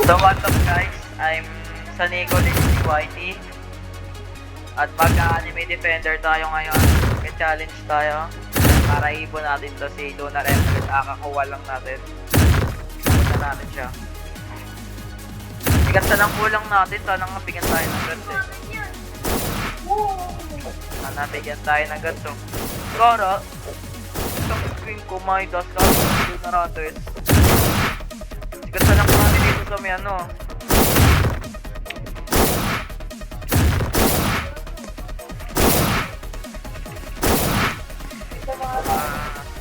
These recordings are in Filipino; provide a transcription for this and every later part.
So what's up guys, I'm Saniko YT at magka-anime defender tayo ngayon. Mag-challenge tayo para ibon natin to si Lunar Emerald. Kakakuha lang natin. Punta natin siya. Bigat na lang kulang natin. Sana nga bigyan tayo ng guts eh. Sana bigyan tayo ng guts oh. Kara, isang screen ko may das ka na natin. Bigat na lang natin dito sa may ano.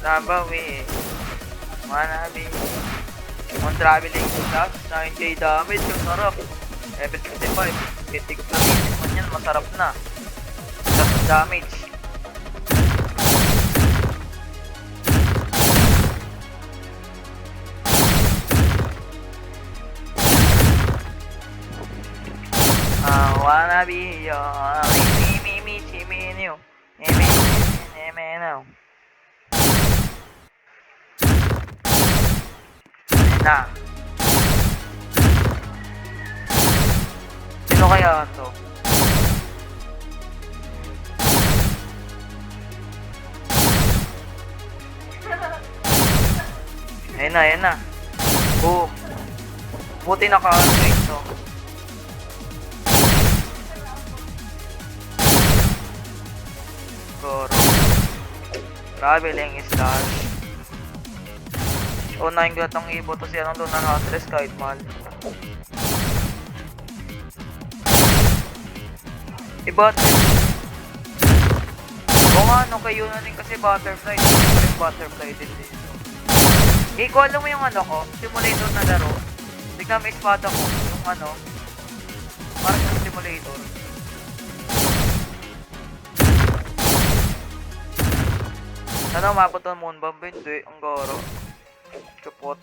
Nabawi Manabi on traveling stuff 9k damage yung sarap level 55 kitik na naman yan masarap na damage Wanabi yo mi chimini yo now na. Sino kaya to? Ayan na. Boom. Buti naka-straight to. Score. Traveling is dash. O 9 gatong ibo to siya nung doon na stress kahit mahal. O nga no, kayo na din kasi butterfly. Hindi ko rin butterfly din dito. Kung alam mo yung ano ko, simulator na laro. Tignan mo espada ko, yung ano. Parang yung simulator. Sana umabot ng moonbomb, hindi. Ang garo. Chupot.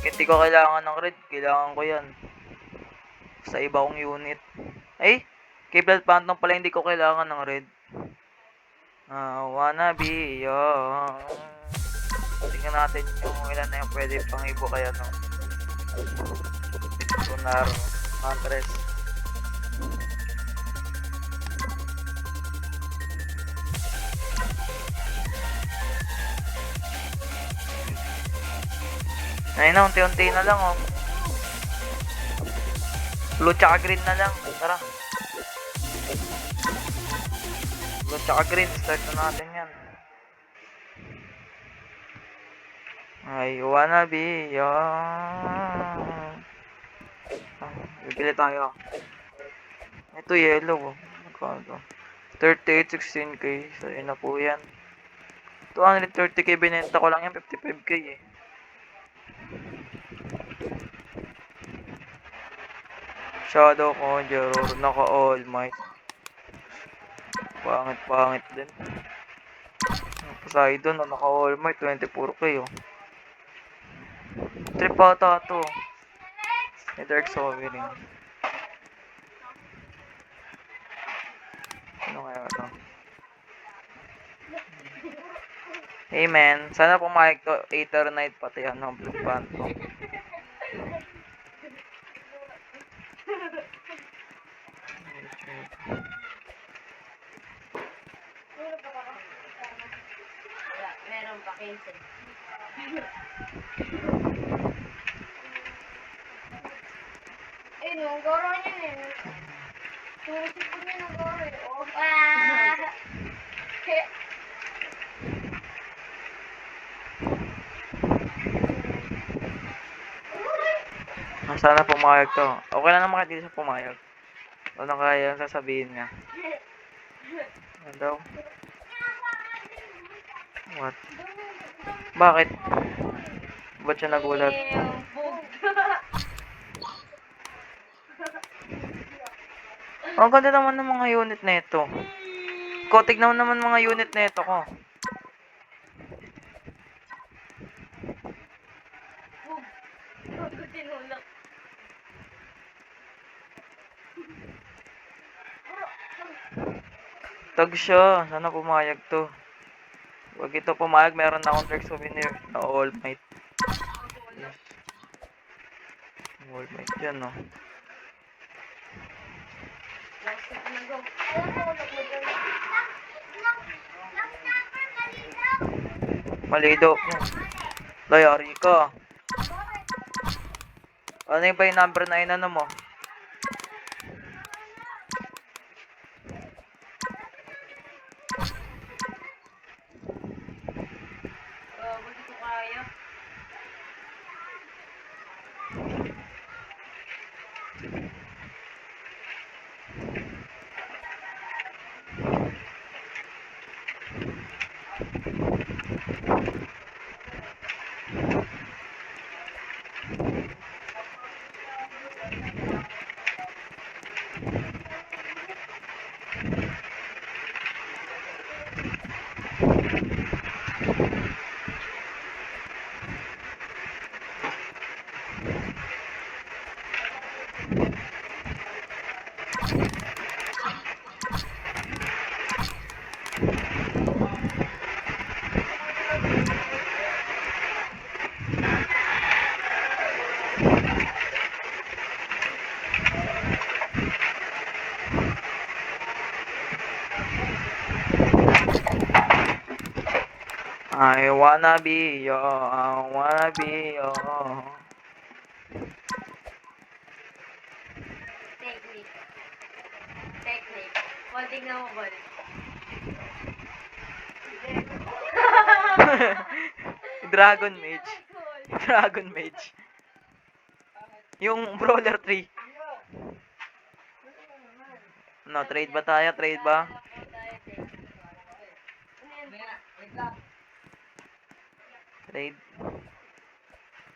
Hindi ko kailangan ng red. Kailangan ko yan. Sa iba kong unit. Ay! Keyblade Phantom pala hindi ko kailangan ng red. Wanna be young. Tingnan natin yung ilan na yung pwede pang ibo kaya no. Lunar Huntress. Ayun na, unti-unti na lang oh. Blue tsaka green na lang. Tara. Blue tsaka green. Start na natin yan. I wanna be young. Bibili tayo. Ito yellow. Magkano? 38, 16k. So yun na po yan. 230k binenta ko lang yan. 55k eh. Shadow Conjurer. Naka All Might. Pangit din. Poseidon. Naka All Might. 24k oh. Trip ata to. May Dark Sovereign. Ano kaya ito? Hey man, sana pumayag to. Aether Knight pati ano, Blue Phantom. Meron pa 15. Ang goro niya eh. Turisip ko niya ng goro eh. Sana pumayag to. Okay lang naman kahit di siya pumayag. Ano kaya yung sasabihin niya? Ano daw? What? Bakit? Ba't siya nagulat? Ang ganda naman ng mga unit na ito. Tignan naman mga unit na ito ko. Tag siya. Sana pumayag to. Huwag ito pumayag, meron na akong Dark Souvenir na All Might. Yes. All Might yan, no. Last na na go. Alam mo, nag-mag- Mali daw. Layari ka. Ano yung ba yung number na inano mo? Wag ito kaya. I wanna be yo, I wanna be yo. Technique. Technique. Wag tingnan mo, Bol. Dragon Mage. Dragon Mage. Yung Brawler 3. No, trade ba tayo? Trade ba? Trade.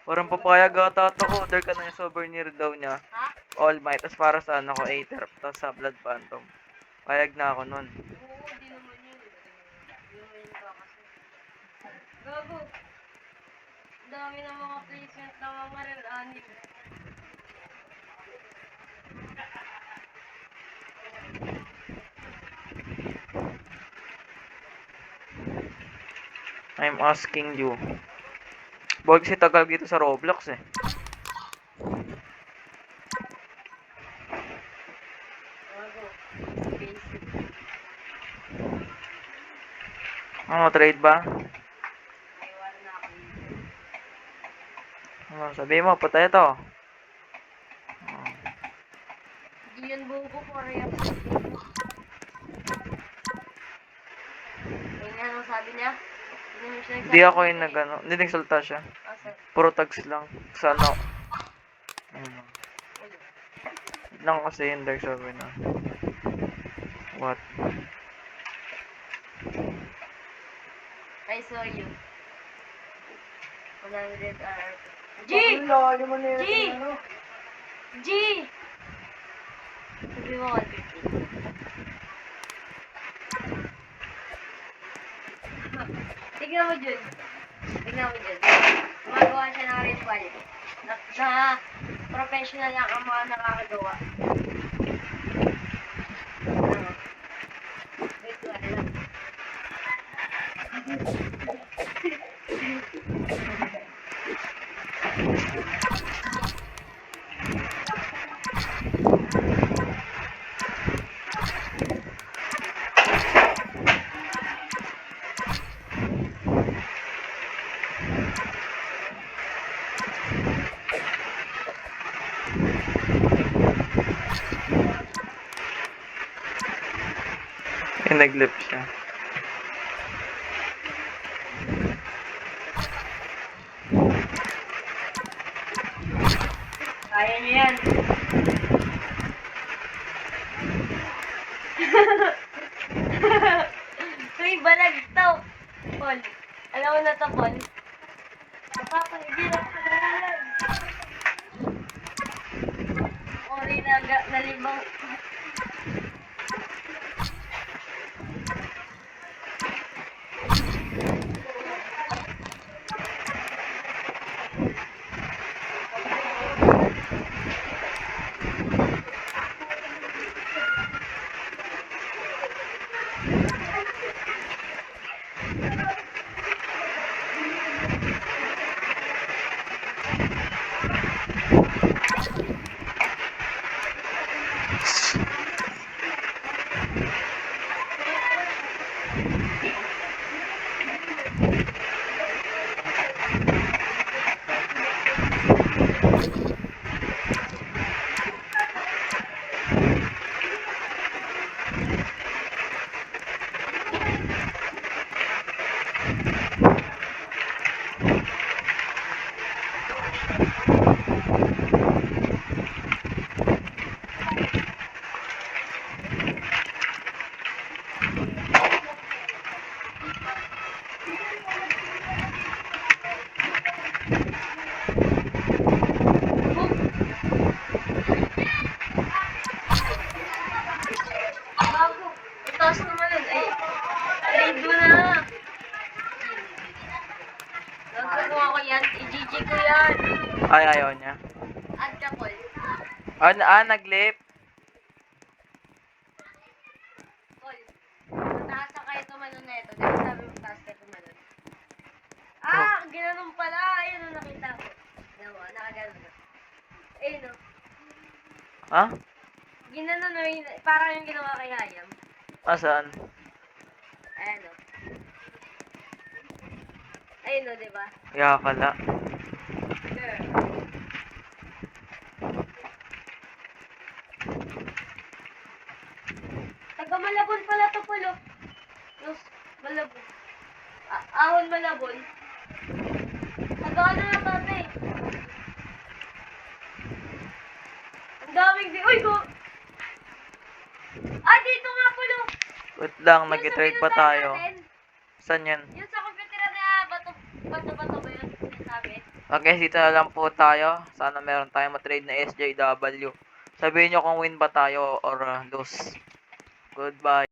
Parang papayag ata ito ko. Order ka na yung souvenir daw niya. Ha? All Might. Tapos para sa ano ko, Aether. Tapos sa Blood Phantom. Payag na ako nun. Oo, di naman yun. Di naman yun kasi. Gago. Ang dami ng mga placement ng mga rare anime. I'm asking you. Boy, kasi tagal dito sa Roblox eh. Gago. Basic. Ano, trade ba? Naiwan na ako dito. Ano, sabihin mo, patay ito. Hindi yan buo ko for real. Ayun nga nung sabi niya. Hindi naman siya Hindi ako yung nag-ano. Hindi nagsalta siya. Asa? Puro tags lang. Sa ano. Ano. Lang kasi yung Dark Souvenir na. What? I saw you. 100 RP. G! G! G! Sabi mo 150. Tignan mo dyan. Tignan mo dyan. Gumagawa siya ng ritual. Na professional lang ang mga nakakagawa. Ano? Ritual lang. Yung nag-lip siya. Kaya niyo yan. Uy, balag to. Paul. Alam mo na to, Paul. Napapahibira ka na yan. Ori na limang. Ay, ayaw niya. Add ka, Paul. Nag-lip. Paul, mataas na kayo tumalon na ito. Di ba sabi mo mataas kayo tumalon? Ah, ginanong pala. Ayun o, nakita ko. Nakaganon na. Ayun o. Ha? Ginanon o, parang yung ginawa kay Hayam. Asan? Ayan o. Ayun o, di ba? Kaya pala. Girl. Taga Malabon pala to, Paul, oh. Los Malabon. Ahon Malabon. Taga ano na tate? Ang daming Uy, go! Ah, dito nga, Paul, oh. Wait lang, Yung sa nag-trade pa pinuntahan tayo. natin. Saan yan? Yung sa computer na bato ba yun? Sinasabi? Okay, dito na lang po tayo. Sana meron tayong matrade na SJW. Sabihin nyo kung win ba tayo or lose. Goodbye.